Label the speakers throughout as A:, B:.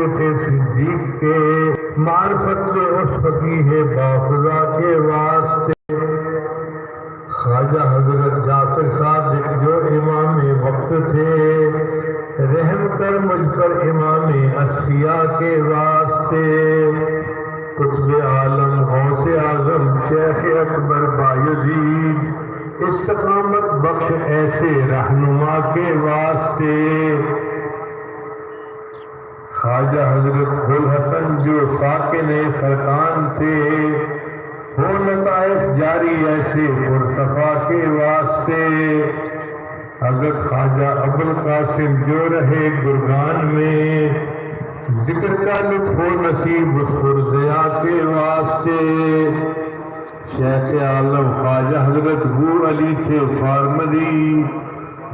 A: تھے صدیق کے، معرفت کے اس فقیہ باخدا کے واسطے۔ خواجہ حضرت جعفر صادق جو امام وقت تھے، رحم کر مجھ پر امام اصفیاء کے واسطے۔ قطب عالم غوث اعظم شیخ اکبر بایزید، استقامت بخش ایسے رہنما کے واسطے۔ خواجہ حضرت گلحسن جو ساکن خرقان تھے، ہو لطائف جاری ایسے پرصفا کے واسطے۔ حضرت خواجہ ابوالقاسم جو رہے گرگان میں، ذکر کا لطف و نصیب اس پرضیا کے واسطے۔ شیخ عالم خواجہ حضرت گو علی تھے فارمدی،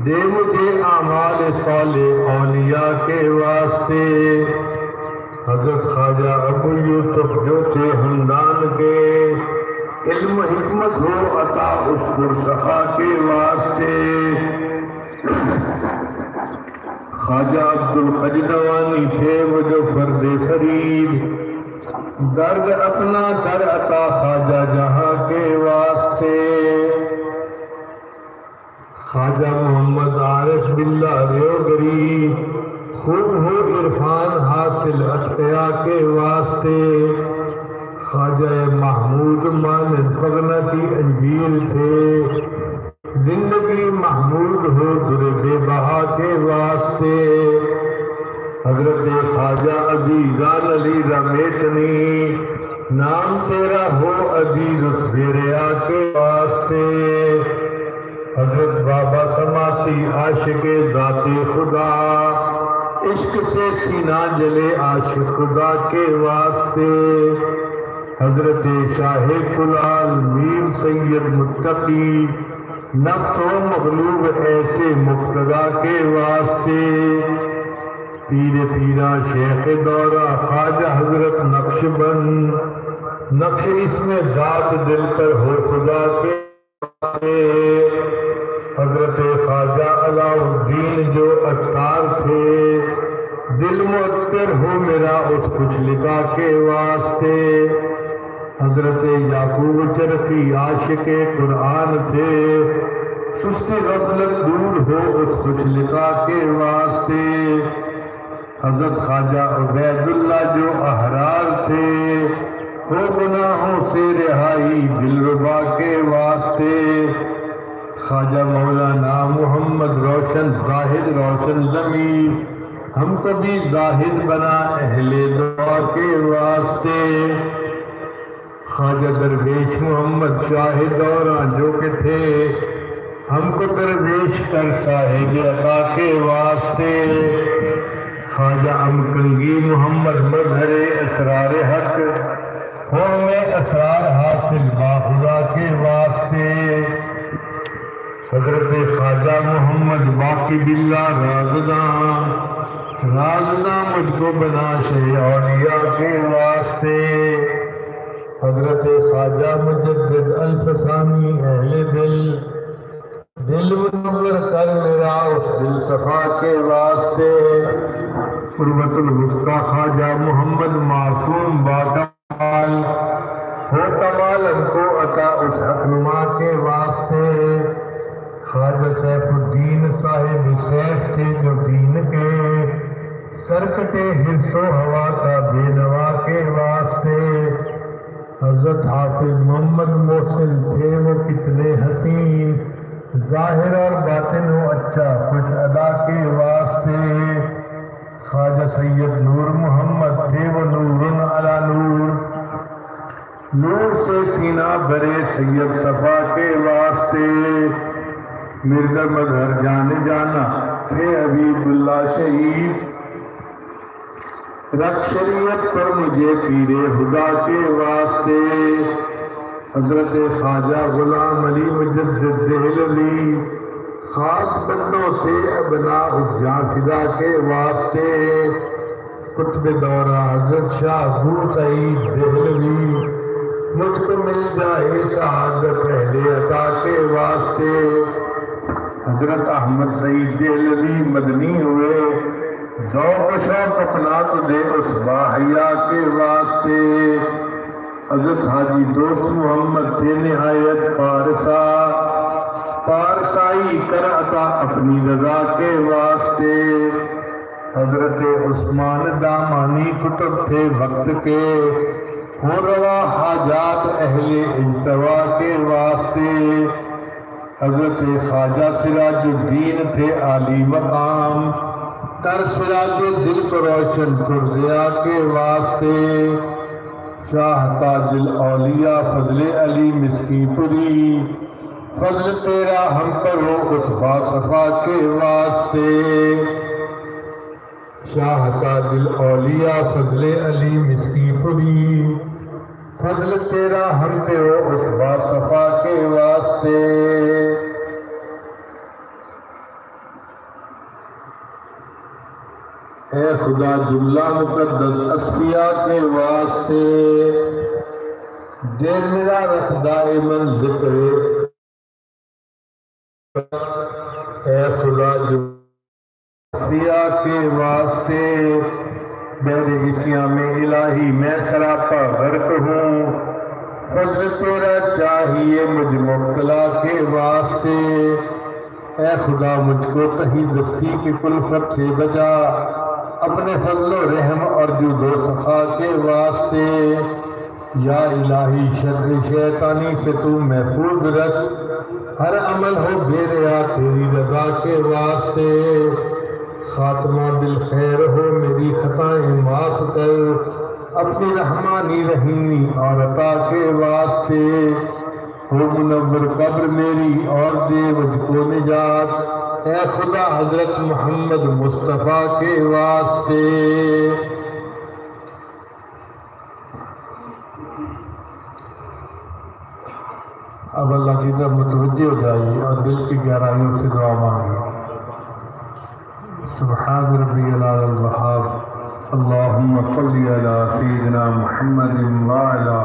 A: دے مجھے اعمال صالح اولیاء کے واسطے۔ حضرت خواجہ ابو یوسف جو تھے ہمدان کے، علم حکمت ہو عطا اس پرسخا کے واسطے۔ خواجہ عبدالخجدوانی تھے وہ جو فرد فرید، درد اپنا در عطا خواجہ جہاں کے واسطے۔ خواجہ محمد عارف باللہ ریوگری، خوب ہو عرفان حاصل اتقیاء کے واسطے۔ خواجہ محمود مانند فغنتی انجیل تھے، زندگی محمود ہو در بے بہا کے واسطے۔ حضرت خواجہ عزیزان علی رمیتنی، نام تیرا ہو عزیز اس بیریا کے واسطے۔ حضرت بابا سماسی عاشق ذات خدا، عشق سے سینہ جلے عاشق خدا کے واسطے۔ حضرت شاہ کلال میر سید متقی، نفس و مغلوب ایسے مقتدا کے واسطے۔ پیر پیرا شیخ دورہ خواجہ حضرت نقش بند، نقش اس میں ذات دل کر ہو خدا کے واسطے۔ حضرت خواجہ علاء الدین جو عطار تھے، دل معطر ہو میرا اس کچھ لکھا کے واسطے۔ حضرت یعقوب چرخی عاشق قرآن تھے، سستی غفلت دور ہو اس کچھ لکھا کے واسطے۔ حضرت خواجہ عبید اللہ جو احرار تھے، ہو گناہوں سے رہائی دلربا کے واسطے۔ خواجہ مولانا محمد روشن زاہد روشن ضمیر، ہم کو بھی زاہد بنا اہل دعا کے واسطے۔ خواجہ درویش محمد شاہ دورہ جو کہ تھے، ہم کو درویش کر صاحب عطا کے واسطے۔ خواجہ امکنگی محمد مظہر اسرار حق، ہو میں اسرار حاصل باخدا کے واسطے۔ حضرت خواجہ محمد باقی باللہ رازداں، رازداں مجھ کو بنا شہ اولیاء کے واسطے۔ حضرت خواجہ مجدد الفسانی اہل دل، دل منور کر میرا اس دل صفا کے واسطے۔ قربت الوسطی خواجہ محمد معصوم باکمال، ہو کمال ہم کو عطا اس حق نما کے واسطے۔ خواجہ سیف الدین صاحب سیف تھے جو دین کے، سرکٹے حرص و ہوا کا بے نوا کے واسطے۔ حضرت حافظ محمد محسن تھے وہ کتنے حسین، ظاہر اور باطن و اچھا خوش ادا کے واسطے۔ خواجہ سید نور محمد تھے وہ نور علی نور، نور سے سینہ بھرے سید صفا کے واسطے۔ مرزا مظہر جان جانا تھے حبیب اللہ شہید، رکھ شریعت پر مجھے پیر خدا کے واسطے۔ حضرت خواجہ غلام علی مجدد دہلوی، خاص بندوں سے ابنا جاں فدا کے واسطے۔ قطب دورہ حضرت شاہ ابو سعید دہلوی، مجھ کو مل جائے سعادت پہلے عطا کے واسطے۔ حضرت احمد سعید دہلوی مدنی ہوئے، ذوق و شوق اپنا تو دے اس باحیا کے واسطے۔ حضرت حاجی دوست محمد تھے نہایت پارسا، پارسائی کر عطا اپنی رضا کے واسطے۔ حضرت عثمان دامانی کتب تھے وقت کے، ہوں روا حاجات اہل اجتوا کے واسطے۔ حضرت خواجہ سراج الدین تھے عالی مقام، کر سراج دل کو روشن پرزیا کے واسطے۔ شاہ تاج الاولیاء فضل علی مسکی پوری، فضل تیرا ہم پر ہو اس باصفا کے واسطے۔ شاہ تاج الاولیاء فضل علی مسکی پوری، فضل تیرا ہم پہ ہو اس باصفا کے واسطے۔ اے خدا جملہ مقدس اصفیاء کے واسطے، دل میرا رکھ دائماً ذکر۔ اے خدا جملہ اصفیاء کے واسطے، میرے اسیاں میں الہی میں سراپا غرق ہوں، فضل تیرا چاہیے مجھ مبتلا کے واسطے۔ اے خدا مجھ کو کہیں دستی کی کلفت سے بچا، اپنے فضل و رحم اور جود و سخا کے واسطے۔ یا الہی شر شیطانی سے تو محفوظ رکھ، ہر عمل ہو بے ریا تیری رضا کے واسطے۔ خاتمہ بالخیر ہو میری خطائیں معاف کر، اپنی رحمانی رحیمی اور عطا کے واسطے۔ ہو منور قبر میری اور دے مجھ کو نجات، اے خدا حضرت محمد مصطفیٰ کے واسطے۔ اب اللہ کی طرف متوجہ ہو جائیے اور دل کی گہرائیوں سے دعا مانگیے۔ سبحان ربی العلی الوہاب، اللہم صلی علی سیدنا محمد وعلی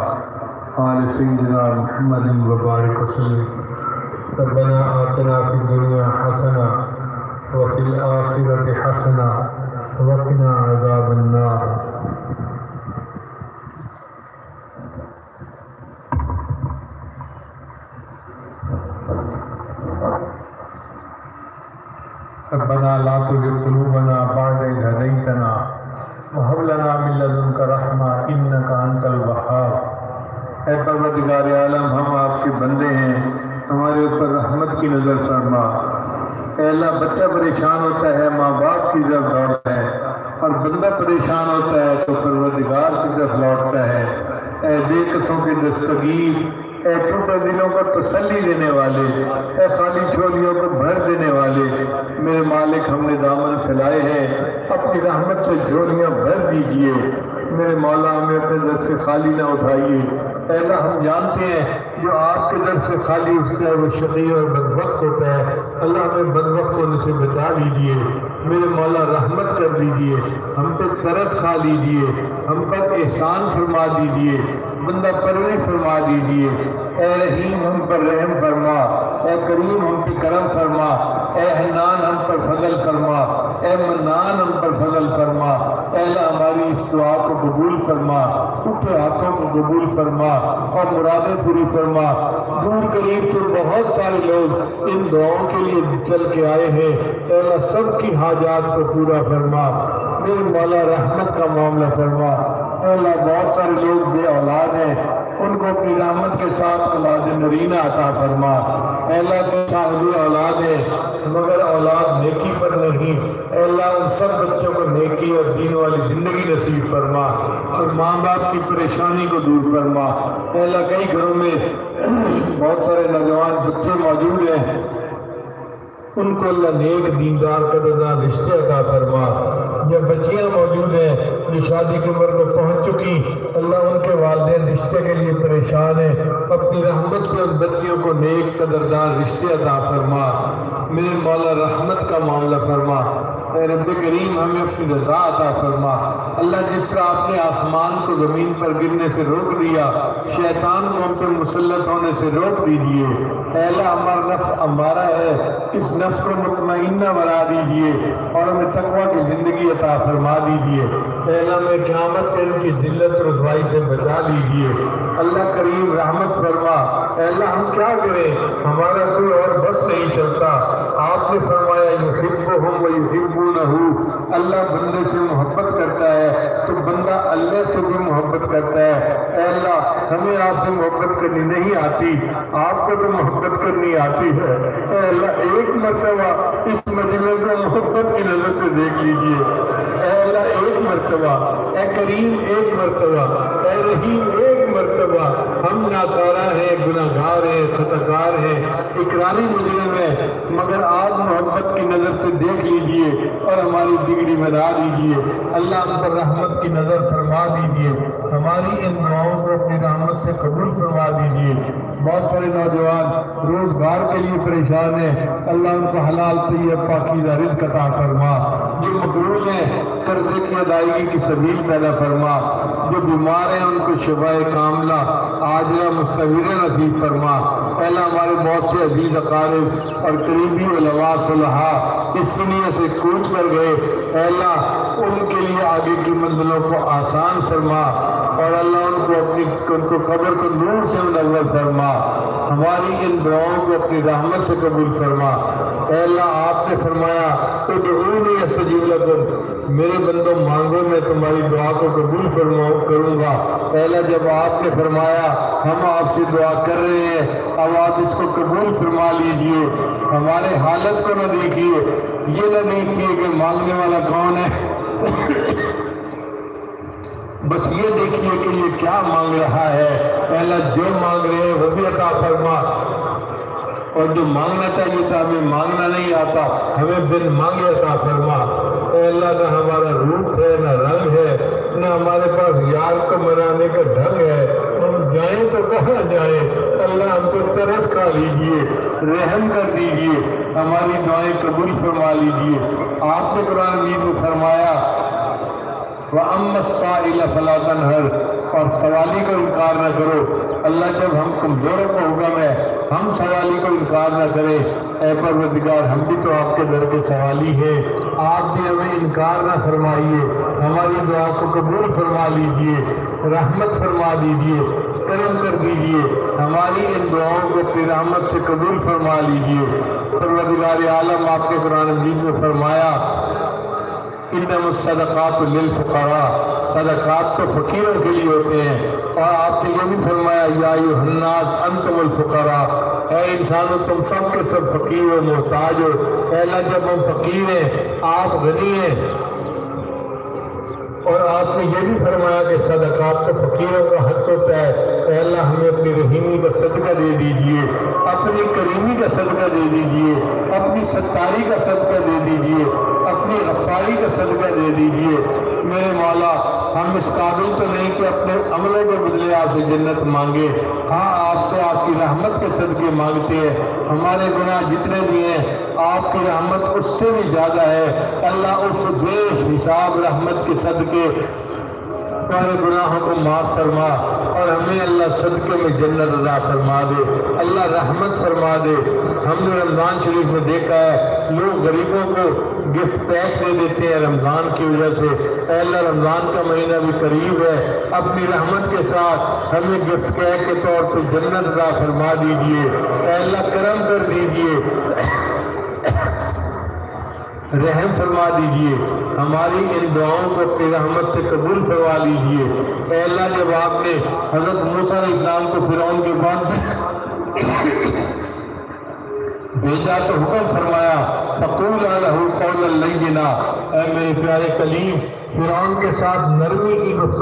A: آل سیدنا محمد وبارک وسلم۔ ربنا آتنا فی الدنیا حسنہ وفی الآخرۃ حسنہ وقنا عذاب النار۔ ربنا لا تزغ قلوبنا بعد إذ هديتنا وهب لنا من لدنك رحمة إنك أنت الوهاب۔ اے پروردگار عالم، ہم آپ کے بندے ہیں، ہمارے اوپر رحمت کی نظر فرما۔ اے اللہ، بچہ پریشان ہوتا ہے ماں باپ کی طرف دوڑتا ہے، اور بندہ پریشان ہوتا ہے تو پروردگار کی طرف لوٹتا ہے۔ اے بے کسوں کی دستگیر، اے ٹوٹے دلوں کو تسلی دینے والے، اے خالی جھولیوں کو بھر دینے والے، میرے مالک ہم نے دامن پھیلائے ہیں، اپنی رحمت سے جھولیاں بھر دیجئے۔ میرے مولا ہمیں اپنے در سے خالی نہ اٹھائیے۔ اے اللہ، ہم جانتے ہیں جو آپ کے در سے خالی اٹھتا ہے وہ شقی اور بدبخت ہوتا ہے۔ اللہ ہمیں بدبخت ہونے سے بچا لیجئے۔ میرے مولا رحمت کر دیجئے، ہم پہ ترس کھا لیجئے، ہم پر احسان فرما دیجئے، بندہ پروری فرما دیجئے۔ اے رحیم ہم پر رحم فرما، اے کریم ہم پہ کرم فرما، اے حنان ہم پر فضل فرما، اے منان ہم پر فضل فرما۔ اے اللہ ہماری اس دعا کو قبول فرما، اٹھے ہاتھوں کو قبول فرما اور مرادیں پوری فرما۔ دور قریب سے بہت سارے لوگ ان دعاؤں کے لیے چل کے آئے ہیں، اے اللہ سب کی حاجات کو پورا فرما۔ میرے مولا رحمت کا معاملہ فرما۔ اے اللہ بہت سارے لوگ بے اولاد ہیں، ان کو اپنی رحمت کے ساتھ اولاد نرینہ عطا فرما۔ اے اللہ تو صاحب اولاد ہے مگر اولاد نیکی پر نہیں، اے اللہ ان سب بچوں کو نیکی اور دین والی زندگی نصیب فرما اور ماں باپ کی پریشانی کو دور فرما۔ اے اللہ کئی گھروں میں بہت سارے نوجوان بچے موجود ہیں، ان کو اللہ نیک دیندار قدردان رشتے عطا فرما۔ جو بچیاں موجود ہیں جو شادی کی عمر کو پہنچ چکی، اللہ ان کے والدین رشتے کے لیے پریشان ہیں، اپنی رحمت سے ان بچیوں کو نیک قدردان رشتے عطا فرما۔ میرے مولا رحمت کا معاملہ فرما۔ اے رب کریم ہمیں اپنی رضا عطا فرما۔ اللہ جس طرح آپ نے آسمان کو زمین پر گرنے سے روک دیا، شیطان کو ہم پہ مسلط ہونے سے روک دیجیے۔ اے اللہ ہمارا نفس ہمارا ہے، اس نفس کو مطمئنہ بنا دیجیے اور ہمیں تقویٰ کی زندگی عطا فرما دیجیے۔ اے اللہ ہمیں قیامت کے ان کی ذلت اور رسوائی سے بچا لیجیے۔ اللہ کریم رحمت فرما۔ اے اللہ ہم کیا کریں، ہمارا کوئی اور بس نہیں چلتا۔ آپ نے فرمایا یحبہم ویحبونہ، اللہ بندے سے محبت کرتا ہے تو بندہ اللہ سے بھی محبت کرتا ہے۔ اے اللہ ہمیں آپ سے محبت کرنی نہیں آتی، آپ کو تو محبت کرنی آتی ہے۔ اے اللہ ایک مرتبہ اس مجمع کو محبت کی نظر سے دیکھ لیجیے۔ اے اللہ ایک مرتبہ، اے کریم ایک مرتبہ، اے رحیم ایک مرتبہ، ہم ناکارہ ہیں، گناہ گار ہیں، خطا کار ہیں، اقراری مجرم ہیں، مگر آپ محبت کی نظر سے دیکھ لیجئے اور ہماری بگڑی بنا دیجئے۔ اللہ ہم پر رحمت کی نظر فرما دیجئے، ہماری ان دعاؤں کو اپنی رحمت سے قبول فرما دیجئے۔ بہت سارے نوجوان روزگار کے لیے پریشان ہیں، اللہ ان کو حلال طیب پاکیزہ رزق عطا فرما۔ جو مقروض ہیں قرضے کی ادائیگی کی سبیل پیدا فرما، جو بیمار ہیں ان کو شفائے کاملہ عاجلہ مستعجلہ نصیب فرما۔ اے اللہ ہمارے بہت سے عزیز اقارب اور قریبی علماء صلحاء اس دنیا سے کوچ کر گئے، اے اللہ ان کے لیے آگے کی منزلوں کو آسان فرما اور اللہ ان کو قبر کو نور سے منور فرما۔ ہماری ان دعاؤں کو اپنی رحمت سے قبول فرما۔ اے اللہ آپ نے فرمایا ادعونی استجب لکم، میرے بندوں مانگو میں تمہاری دعا کو قبول کروں گا۔ اے اللہ جب آپ نے فرمایا ہم آپ سے دعا کر رہے ہیں، اب آپ اس کو قبول فرما لیجئے۔ ہمارے حالت کو نہ دیکھیے، یہ نہ دیکھیے کہ مانگنے والا کون ہے، بس یہ دیکھیے کہ یہ کیا مانگ رہا ہے۔ اے اللہ جو مانگ رہے ہیں وہ بھی عطا فرما، اور جو مانگنا چاہیے تھا ہمیں مانگنا نہیں آتا، ہمیں بن مانگے عطا فرما۔ اے اللہ نہ ہمارا روپ ہے نہ رنگ ہے، نہ ہمارے پاس یار کو منانے کا ڈھنگ ہے، ہم جائیں تو کہاں جائیں۔ اللہ ہم کو ترس کھا لیجئے، رحم کر دیجئے، ہماری دعائیں قبول فرما لیجئے۔ آپ نے قرآن مجید میں فرمایا وَأَمَّا السَّائِلَ فَلَا تَنْهَرْ، اور سوالی کو انکار نہ کرو۔ اللہ جب ہم کمزوروں کو حکم ہے ہم سوالی کو انکار نہ کریں۔ اے پروردگار ہم بھی تو آپ کے در کے سوالی ہیں، آپ بھی ہمیں انکار نہ فرمائیے، ہماری دعا کو قبول فرما لیجئے، رحمت فرما دیجئے، کرم کر دیجئے، ہماری ان دعاؤں کو اپنی رحمت سے قبول فرما لیجئے۔ پروردگار عالم آپ نے قرآن مجید میں فرمایا انما الصدقات للفقراء، صدقات تو فقیروں کے لیے ہوتے ہیں، اور آپ نے یہ بھی فرمایا یا ایھا الناس انتم الفقراء، اے انسانوں تم سب کے سب فقیر و محتاج ہو۔ اے اللہ جب ہم فقیر ہیں آپ غنی ہیں، اور آپ نے یہ بھی فرمایا کہ صدقات تو فقیروں کا حق ہوتا ہے۔ اے اللہ ہمیں اپنی رحیمی کا صدقہ دے دیجئے، اپنی کریمی کا صدقہ دے دیجئے، اپنی ستاری کا صدقہ دے دیجئے، اپنی غفاری کا صدقہ دے دیجئے۔ میرے مولا ہم اس قابل تو نہیں کہ اپنے عملوں کے بدلے آپ سے جنت مانگے، ہاں آپ سے آپ کی رحمت کے صدقے مانگتے ہیں۔ ہمارے گناہ جتنے بھی ہیں آپ کی رحمت اس سے بھی زیادہ ہے۔ اللہ اس بے حساب رحمت کے صدقے ہمارے گناہوں کو معاف فرما اور ہمیں اللہ صدقے میں جنت عطا فرما دے، اللہ رحمت فرما دے۔ ہم نے رمضان شریف میں دیکھا ہے لوگ غریبوں کو گفٹ پیک دے دیتے ہیں رمضان کی وجہ سے۔ اے اللہ رمضان کا مہینہ بھی قریب ہے، اپنی رحمت کے ساتھ ہمیں گفٹ پیک کے طور پہ جنت عطا فرما دیجئے۔ اے اللہ کرم کر دیجئے، رحم فرما دیجئے، ہماری ان دعاؤں کو اپنی رحمت سے قبول فرما لیجئے۔ اے اللہ جب آپ نے حضرت موسیٰ علیہ السلام کو فرعون کے بعد بھیجا تو حکم فرمایا فَقُولَا لَهُ قَوْلًا لَيِّنًا، اے میرے پیارے کلیم فرعون کے ساتھ نرمی کی گفتگو